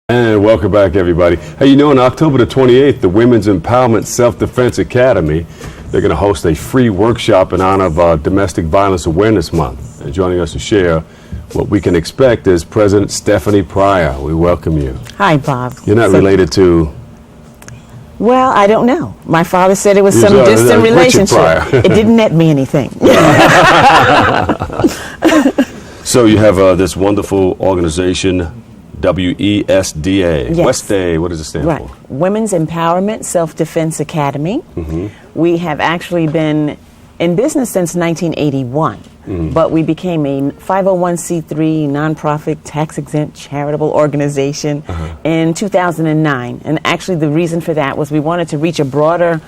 And welcome back, everybody. Hey, on October the 28th, the Women's Empowerment Self-Defense Academy, they're going to host a free workshop in honor of Domestic Violence Awareness Month. And joining us to share what we can expect is President Stephanie Pryor. We welcome you. Hi, Bob. You're not related to... Well, I don't know. My father said it was some distant relationship. It didn't net me anything. So you have this wonderful organization, WESDA. Yes. WESDA, what does it stand for? Women's Empowerment Self-Defense Academy. We have actually been in business since 1981, but we became a 501c3 nonprofit tax-exempt charitable organization in 2009. And actually the reason for that was we wanted to reach a broader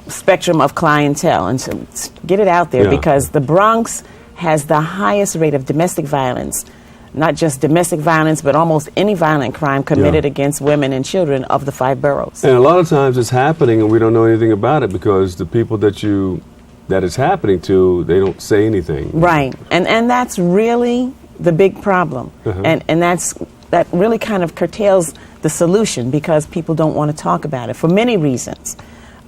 spectrum of clientele and to get it out there because the Bronx has the highest rate of domestic violence. Not just domestic violence, but almost any violent crime committed against women and children of the 5 boroughs. And a lot of times it's happening and we don't know anything about it because the people that it's happening to, they don't say anything. Right. And that's really the big problem. And that really kind of curtails the solution because people don't want to talk about it for many reasons.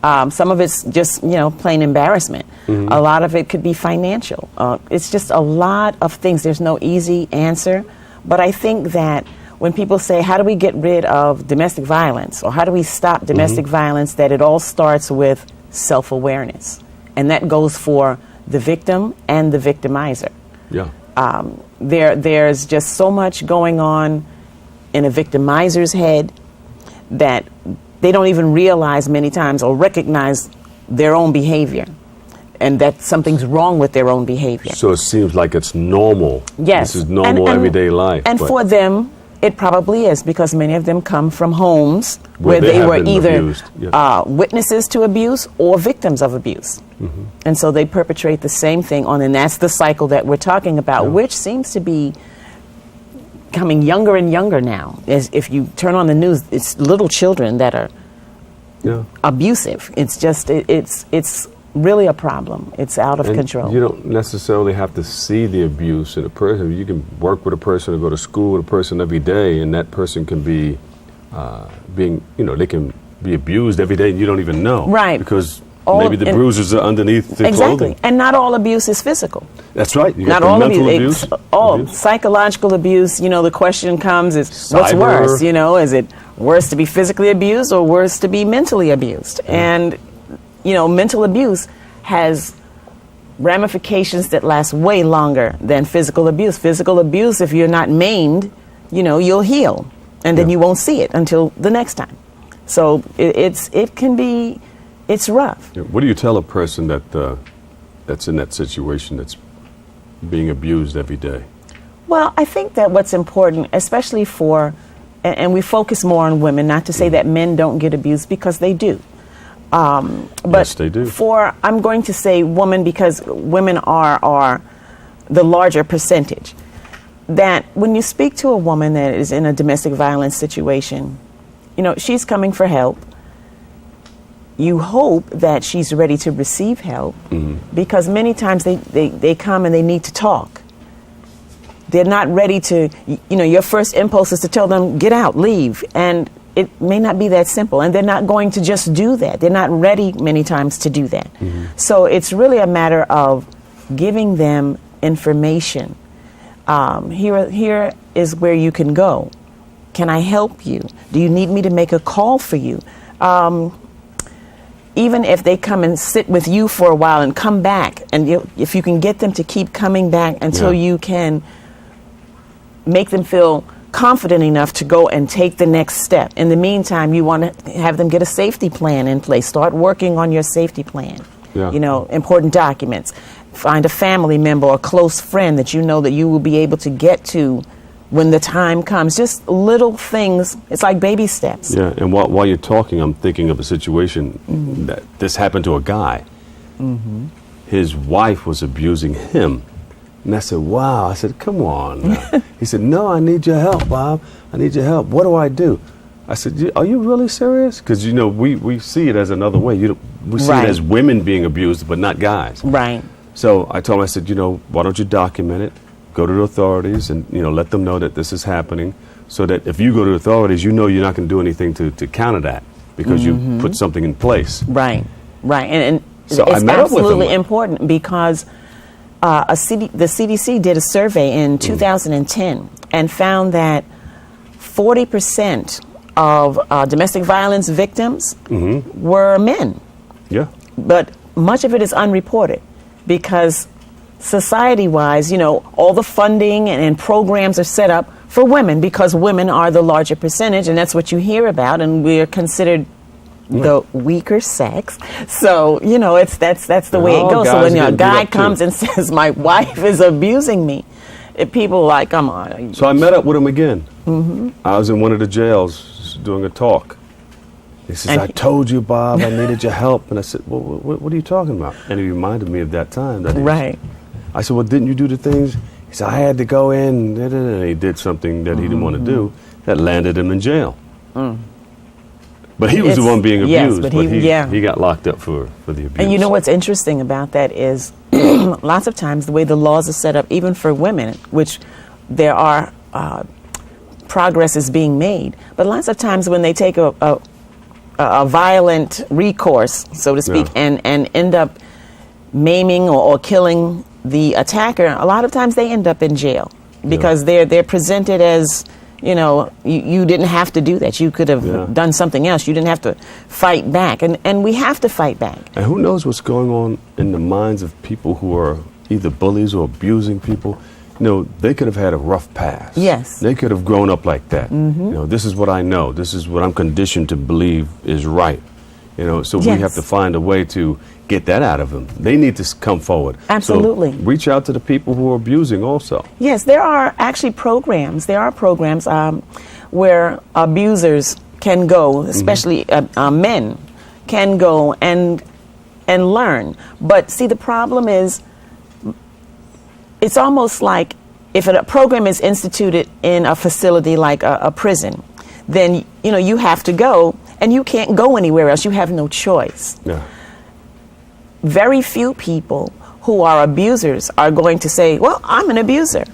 Some of it's just, plain embarrassment. A lot of it could be financial. It's just a lot of things. There's no easy answer. But I think that when people say, how do we get rid of domestic violence or how do we stop domestic violence, that it all starts with self-awareness. And that goes for the victim and the victimizer. There's just so much going on in a victimizer's head that they don't even realize many times or recognize their own behavior and that something's wrong with their own behavior. So it seems like it's normal. Yes. This is normal everyday life. And for them, it probably is because many of them come from homes where they were either witnesses to abuse or victims of abuse. And so they perpetrate the same thing on, and that's the cycle that we're talking about, which seems to be becoming younger and younger now. As if you turn on the news, it's little children that are abusive. It's just, it's really a problem. It's out of control. You don't necessarily have to see the abuse in a person. You can work with a person or go to school with a person every day, and that person can be they can be abused every day and you don't even know. Right. Because maybe the bruises are underneath the clothing. And not all abuse is physical. That's right. You got not all mental abuse. Psychological abuse. The question comes is what's worse? Is it worse to be physically abused or worse to be mentally abused? And mental abuse has ramifications that last way longer than physical abuse. Physical abuse, if you're not maimed, you'll heal, and then you won't see it until the next time. So it's rough. What do you tell a person that's in that situation, that's being abused every day? Well, I think that what's important, especially and we focus more on women, not to say that men don't get abused, because they do. But yes, they do. I'm going to say women because women are the larger percentage. That when you speak to a woman that is in a domestic violence situation, she's coming for help. You hope that she's ready to receive help because many times they come and they need to talk. They're not ready to, your first impulse is to tell them, get out, leave. And it may not be that simple. And they're not going to just do that. They're not ready many times to do that. So it's really a matter of giving them information. Here is where you can go. Can I help you? Do you need me to make a call for you? Even if they come and sit with you for a while and come back, and if you can get them to keep coming back until you can make them feel confident enough to go and take the next step. In the meantime, you want to have them get a safety plan in place. Start working on your safety plan. Important documents. Find a family member or a close friend that that you will be able to get to when the time comes. Just little things. It's like baby steps. Yeah, and while you're talking, I'm thinking of a situation that this happened to a guy. His wife was abusing him. And I said, wow. I said, come on. He said, no, I need your help, Bob. I need your help. What do I do? I said, are you really serious? Because, we see it as another way. We see it as women being abused, but not guys. Right. So I told him, I said, why don't you document it? Go to the authorities and, let them know that this is happening so that if you go to authorities, you know you're not going to do anything to counter that because you put something in place. Right, right. And So it's I met up with absolutely him. important because the CDC did a survey in 2010 and found that 40% of domestic violence victims were men. Yeah. But much of it is unreported because society-wise, you know, all the funding and programs are set up for women because women are the larger percentage, and that's what you hear about, and we're considered the weaker sex. So, you know, that's the way it goes. So when a guy comes and says, my wife is abusing me, people are like, come on. So I met up with him again. I was in one of the jails doing a talk. He says, I told you, Bob, I needed your help. And I said, well, what are you talking about? And he reminded me of that time. Right. I said, well, didn't you do the things? He said, I had to go in. And he did something that he didn't want to do that landed him in jail. But he was the one being abused. Yes, but he got locked up for the abuse. And you know what's interesting about that is lots of times the way the laws are set up, even for women, which there are progress is being made, but lots of times when they take a violent recourse, so to speak, and end up maiming or killing the attacker, a lot of times they end up in jail because they're presented as, you know, you didn't have to do that. You could have done something else. You didn't have to fight back. And we have to fight back. And who knows what's going on in the minds of people who are either bullies or abusing people. You know, they could have had a rough past. Yes. They could have grown up like that. You know, this is what I know. This is what I'm conditioned to believe is right. You know, so we have to find a way to get that out of them. They need to come forward. Absolutely. So reach out to the people who are abusing also. Yes, there are actually programs. There are programs where abusers can go, especially men, can go and learn. But see, the problem is, it's almost like if a program is instituted in a facility like a prison, then you know you have to go, and you can't go anywhere else. You have no choice. Yeah. Very few people who are abusers are going to say, well, I'm an abuser,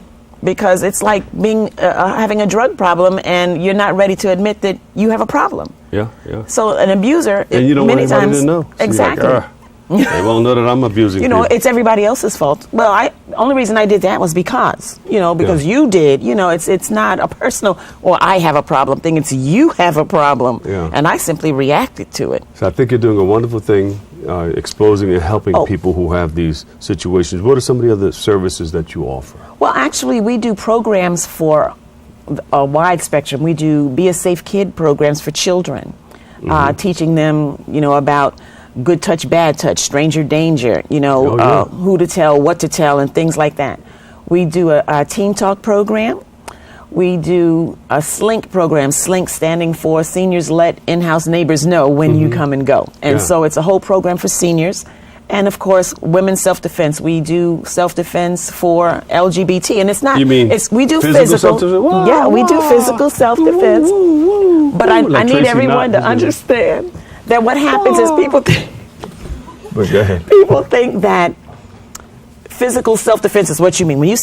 because it's like being having a drug problem and you're not ready to admit that you have a problem. Yeah, yeah. So an abuser, and you don't many want anybody times, to know. So exactly. like, they won't know that I'm abusing You know, people. it's everybody else's fault. Well, the only reason I did that was because you did. You know, it's not a personal, or I have a problem thing. It's you have a problem. Yeah. And I simply reacted to it. So I think you're doing a wonderful thing, exposing and helping people who have these situations. What are some of the other services that you offer? Well, actually, we do programs for a wide spectrum. We do Be a Safe Kid programs for children, teaching them, you know, about good touch, bad touch, stranger danger, you know, who to tell, what to tell, and things like that. We do a Teen Talk program. We do a SLINK program, SLINK standing for Seniors Let In-House Neighbors Know When You Come and Go. And so it's a whole program for seniors. And of course, women's self-defense. We do self-defense for LGBT, and it's not. You mean we do physical self-defense? Yeah, we do physical self-defense. But I need everyone to understand that what happens is people think that physical self-defense is what you mean when you